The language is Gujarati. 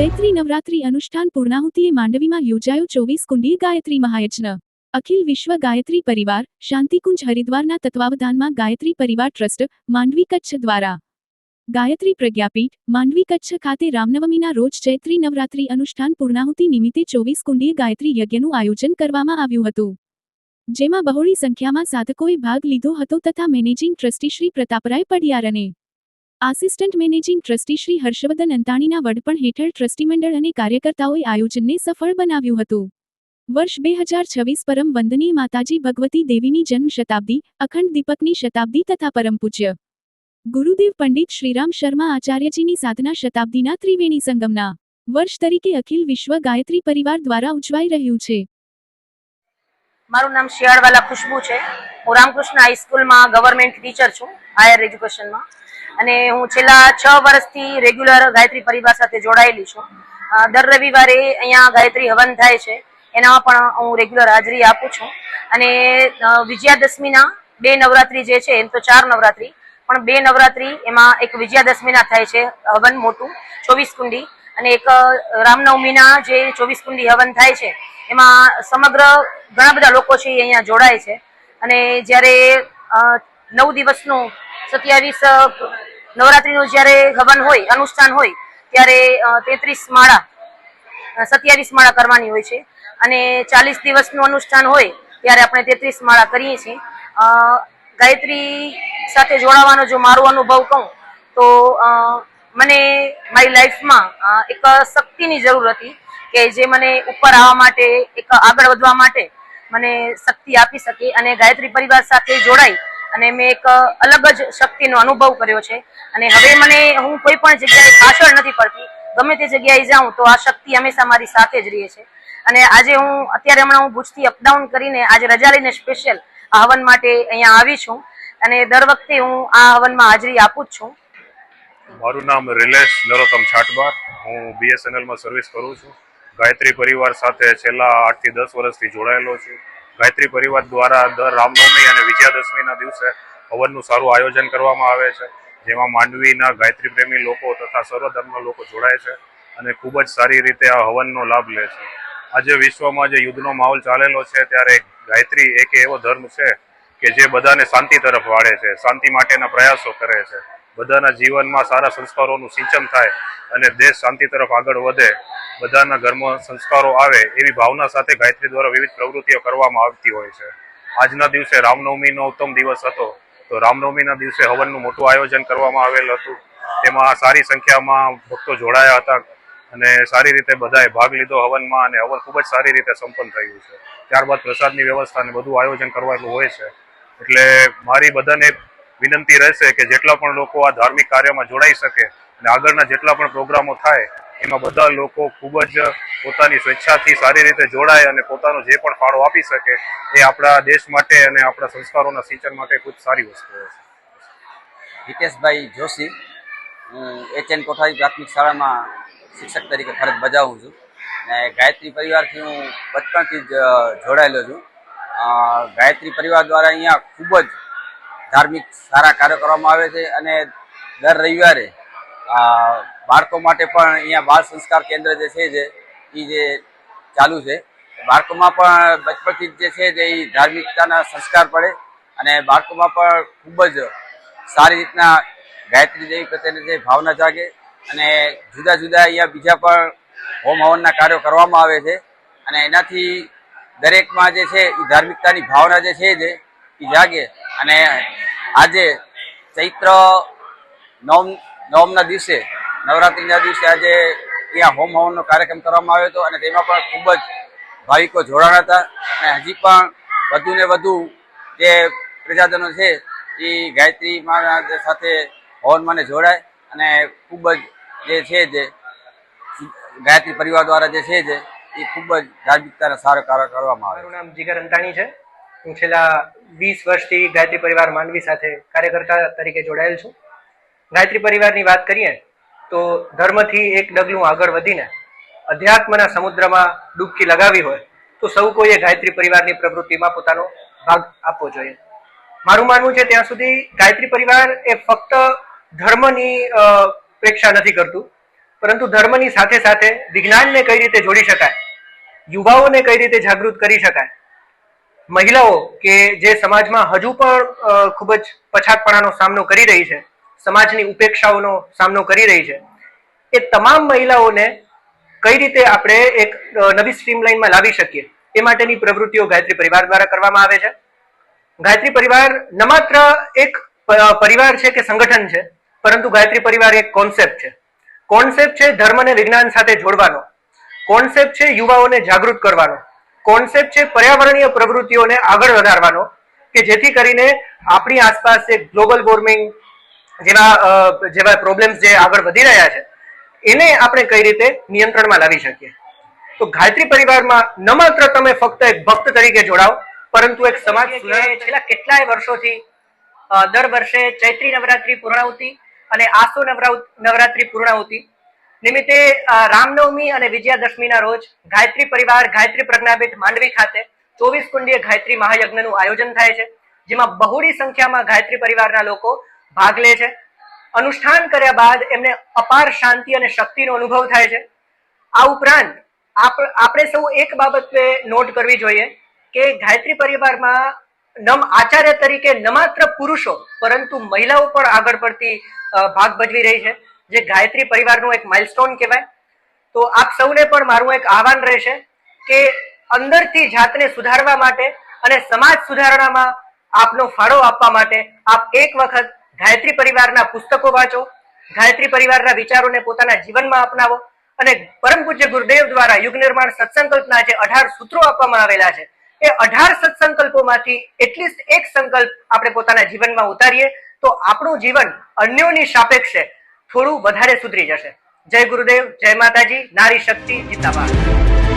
ગાયત્રી નવરાત્રી અનુષ્ઠાન પૂર્ણાહુતિએ માંડવીમાં યોજાયો 24 કુંડીય ગાયત્રી મહાયજ્ઞ। અખિલ વિશ્વ ગાયત્રી પરિવાર શાંતિકુંજ હરિદ્વારના તત્વાવધાનમાં ગાયત્રી પરિવાર ટ્રસ્ટ માંડવી કચ્છ દ્વારા ગાયત્રી પ્રજ્ઞાપીઠ માંડવી કચ્છ ખાતે રામનવમીના રોજ ચૈત્રી નવરાત્રી અનુષ્ઠાન પૂર્ણાહુતિ નિમિત્તે 24 કુંડીય ગાયત્રી યજ્ઞનું આયોજન કરવામાં આવ્યું હતું, જેમાં બહોળી સંખ્યામાં સાધકોએ ભાગ લીધો હતો તથા મેનેજિંગ ટ્રસ્ટી શ્રી પ્રતાપરાય પડિયાર અને assistant managing trustee Shri Harshvardhan અંતાણીના વડપણ હેઠળ ટ્રસ્ટી મંડળ અને કાર્યકર્તાઓએ આયોજનને સફળ બનાવ્યું હતું। વર્ષ 2026 પરમ વંદનીય માતાજી ભગવતી દેવીની જન્મ શતાબ્દી, અખંડ દીપકની શતાબ્દી તથા પરમ પૂજ્ય ગુરુદેવ પંડિત શ્રીરામ શર્મા આચાર્યજીની સાધના શતાબ્દીના ત્રિવેણી સંગમના વર્ષ તરીકે અખિલ વિશ્વ ગાયત્રી પરિવાર દ્વારા ઉજવાઈ રહ્યું છે। મારું નામ શિયાળવાલા ખુશ્બુ છે। હું રામકૃષ્ણ હાઈસ્કૂલમાં ગવર્મેન્ટ ટીચર છું, હાયર એજ્યુકેશનમાં, અને હું છેલ્લા 6 વર્ષથી રેગ્યુલર ગાયત્રી પરિવાર સાથે જોડાયેલી છું। દર રવિવારે અહીંયા ગાયત્રી હવન થાય છે, એનામાં પણ હું રેગ્યુલર હાજરી આપું છું। અને વિજયાદશમીના 2 નવરાત્રી જે છે, એમ તો 4 નવરાત્રી, પણ 2 નવરાત્રી એમાં એક વિજયાદશમીના થાય છે હવન મોટું 24 કુંડી, અને એક રામનવમીના જે 24 કુંડી હવન થાય છે એમાં સમગ્ર ઘણા બધા લોકો છે અહીંયા જોડાય છે। અને જ્યારે 9 દિવસનું 27 નવરાત્રીનું જ્યારે હવન હોય, અનુષ્ઠાન હોય, ત્યારે 33 માળા 27 માળા કરવાની હોય છે, અને 40 દિવસનું અનુષ્ઠાન હોય ત્યારે આપણે 33 માળા કરીએ છીએ। ગાયત્રી સાથે જોડાવાનો જો મારો અનુભવ કહું તો મને મારી લાઈફમાં એક શક્તિની જરૂર હતી કે જે મને ઉપર આવવા માટે, એક આગળ વધવા માટે મને શક્તિ આપી શકે, અને ગાયત્રી પરિવાર સાથે જોડાઈ અને મેં એક અલગ જ શક્તિનો અનુભવ કર્યો છે। અને હવે હું કોઈ પણ જગ્યાએ પાછળ નથી પડતી, ગમે તે જગ્યાએ જાઉં તો આ શક્તિ હંમેશા મારી સાથે જ રહે છે। અને આજે હમણાં હું ભુજથી અપડાઉન કરીને આજે રજા લઈને સ્પેશિયલ આ હવન માટે અહીંયા આવી છું, અને દર વખતે હું આ હવનમાં હાજરી આપું જ છું। મારું નામ રિલેશ નરોત્તમ છાટબાર, હું BSNLમાં સર્વિસ કરું છું। ગાયત્રી પરિવાર સાથે છેલ્લા 8 થી 10 વર્ષથી જોડાયેલો છું। ગાયત્રી પરિવાર દ્વારા દર રામનવમી અને વિજયાદશમીના દિવસે હવનનું સારું આયોજન કરવામાં આવે છે, જેમાં માંડવીના ગાયત્રી પ્રેમી લોકો તથા સર્વ ધર્મના લોકો જોડાય છે અને ખૂબ જ સારી રીતે આ હવનનો લાભ લે છે। આજે વિશ્વમાં જે યુદ્ધનો માહોલ ચાલેલો છે, ત્યારે ગાયત્રી એક એવો ધર્મ છે કે જે બધાને શાંતિ તરફ વાળે છે, શાંતિ માટેના પ્રયાસો કરે છે, બધાના જીવનમાં સારા સંસ્કારોનું સિંચન થાય અને દેશ શાંતિ તરફ આગળ વધે, બધાના ઘરમાં સંસ્કારો આવે, એવી ભાવના સાથે ગાયત્રી દ્વારા વિવિધ પ્રવૃત્તિઓ કરવામાં આવતી હોય છે। આજના દિવસે રામનવમીનો ઉત્તમ દિવસ હતો, તો રામનવમીના દિવસે હવનનું મોટું આયોજન કરવામાં આવેલ હતું। તેમાં સારી સંખ્યામાં ભક્તો જોડાયા હતા અને સારી રીતે બધાએ ભાગ લીધો હવનમાં, અને હવન ખૂબ જ સારી રીતે સંપન્ન થયું છે। ત્યારબાદ પ્રસાદની વ્યવસ્થા અને બધું આયોજન કરવાનું હોય છે। એટલે મારી બધાને વિનંતી રહેશે કે જેટલા પણ લોકો આ ધાર્મિક કાર્યમાં જોડાઈ શકે અને આગળના જેટલા પણ પ્રોગ્રામો થાય એમાં બધા લોકો ખૂબ જ પોતાની સ્વેચ્છાથી સારી રીતે જોડાય અને પોતાનો જે પણ ફાળો આપી શકે એ આપણા દેશ માટે અને આપણા સંસ્કારોના સિંચન માટે ખૂબ સારી વસ્તુ છે। હિતેશભાઈ જોશી, હું HN કોઠારી પ્રાથમિક શાળામાં શિક્ષક તરીકે ફરજ બજાવું છું, અને ગાયત્રી પરિવારથી હું બચપણથી જ જોડાયેલો છું। ગાયત્રી પરિવાર દ્વારા અહીંયા ખૂબ જ ધાર્મિક સારા કાર્યો કરવામાં આવે છે, અને દર રવિવારે બાળકો માટે પણ અહીંયા બાળ સંસ્કાર કેન્દ્ર જે છે એ ચાલુ છે। બાળકોમાં પણ બચપણથી જે છે એ ધાર્મિકતાના સંસ્કાર પડે અને બાળકોમાં પણ ખૂબ જ સારી રીતના ગાયત્રી દેવી પ્રત્યેની જે ભાવના જાગે, અને જુદા જુદા અહીંયા બીજા પણ હોમ હવનના કાર્યો કરવામાં આવે છે, અને એનાથી દરેકમાં જે છે એ ધાર્મિકતાની ભાવના જે છે એ જાગે। અને આજે ચૈત્ર નવમના દિવસે, નવરાત્રિના દિવસે આજે ત્યાં હોમ હવનનો કાર્યક્રમ કરવામાં આવ્યો હતો, અને તેમાં પણ ખૂબ જ ભાવિકો જોડાણા હતા, અને હજી પણ વધુ ને વધુ જે પ્રજાજનો છે એ ગાયત્રી માના સાથે હવનમાં જોડાય, અને ખૂબ જ જે છે ગાયત્રી પરિવાર દ્વારા જે છે એ ખૂબ જ ધાર્મિકતાના સારો કાર્ય કરવામાં આવે। મારું નામ જીગર અંતાણી છે। હું છેલ્લા 20 વર્ષથી ગાયત્રી પરિવાર માંડવી સાથે કાર્યકર્તા તરીકે જોડાયેલ છું। ગાયત્રી પરિવારની વાત કરીએ તો ધર્મથી એક ડગલું આગળ વધીને અધ્યાત્મના સમુદ્રમાં ડૂબકી લગાવી હોય તો સૌ કોઈએ ગાયત્રી પરિવારની પ્રવૃત્તિમાં પોતાનો ભાગ આપવો જોઈએ। મારું માનવું છે ત્યાં સુધી ગાયત્રી પરિવાર એ ફક્ત ધર્મની પ્રેક્ષા નથી કરતું, પરંતુ ધર્મની સાથે સાથે વિજ્ઞાનને કઈ રીતે જોડી શકાય, યુવાઓને કઈ રીતે જાગૃત કરી શકાય, મહિલાઓ કે જે સમાજમાં હજુ પણ ખૂબ જ પછાતપણાનો સામનો કરી રહી છે, સમાજની ઉપેક્ષાઓનો સામનો કરી રહી છે, એ તમામ મહિલાઓને કઈ રીતે આપણે એક નવી સ્ટ્રીમલાઇનમાં લાવી શકીએ એ માટેની પ્રવૃત્તિઓ ગાયત્રી પરિવાર દ્વારા કરવામાં આવે છે. ગાયત્રી પરિવાર ન માત્ર એક પરિવાર છે કે સંગઠન છે, પરંતુ ગાયત્રી પરિવાર એક કોન્સેપ્ટ છે. કોન્સેપ્ટ છે ધર્મને વિજ્ઞાન સાથે જોડવાનો, કોન્સેપ્ટ છે યુવાઓને જાગૃત કરવાનો, કોન્સેપ્ટ છે પર્યાવરણીય પ્રવૃત્તિઓને આગળ વધારવાનો કે જેથી કરીને આપણી આસપાસ ગ્લોબલ વોર્મિંગ જેવા પ્રોબ્લેમ્સ જે આગળ વધી રહ્યા છે એને આપણે કઈ રીતે નિયંત્રણમાં લાવી શકીએ. તો ગાયત્રી પરિવારમાં ન માત્ર તમે ફક્ત એક ભક્ત તરીકે જોડાઓ, પરંતુ એક સમાજ છેલ્લા કેટલાય વર્ષોથી દર વર્ષે ચૈત્રી નવરાત્રી પૂર્ણાહુતિ અને આસો નવરાત્રી પૂર્ણાહુતિ નિમિત્તે રામનવમી અને વિજયાદશમીના રોજ ગાયત્રી પરિવાર ગાયત્રી પ્રજ્ઞાપીઠ માંડવી ખાતે 24 કુંડીય ગાયત્રી મહાયજ્ઞનું આયોજન થાય છે, જેમાં બહોળી સંખ્યામાં ગાયત્રી પરિવારના લોકો ભાગ લે છે. અનુષ્ઠાન કર્યા બાદ એમને અપાર શાંતિ અને શક્તિનો અનુભવ થાય છે. આ ઉપરાંત આપણે સૌ એક બાબત નોટ કરવી જોઈએ કે ગાયત્રી પરિવારમાં આચાર્ય તરીકે ન માત્ર પુરુષો પરંતુ મહિલાઓ પણ આગળ પડતી ભાગ ભજવી રહી છે, જે ગાયત્રી પરિવારનું એક માઇલસ્ટોન કહેવાય. તો આપ સૌને પણ મારું એક આહવાન રહેશે કે અંદરથી જાતને સુધારવા માટે અને સમાજ સુધારણામાં આપનો ફાળો આપવા માટે આપ એક વખત ગાયત્રી પરિવારના પુસ્તકો વાંચો, ગાયત્રી પરિવારના વિચારોને પોતાના જીવનમાં અપનાવો અને પરમ પૂજ્ય ગુરુદેવ દ્વારા યુગ નિર્માણ સત્સંકલ્પના જે 18 સૂત્રો આપવામાં આવેલા છે એ 18 સત્સંકલ્પોમાંથી એટલીસ્ટ એક સંકલ્પ આપણે પોતાના જીવનમાં ઉતારીએ તો આપણું જીવન અન્યોની સાપેક્ષે થોડું વધારે સુધરી જશે. જય ગુરુદેવ, જય માતાજી, નારી શક્તિ જિંદાબાદ.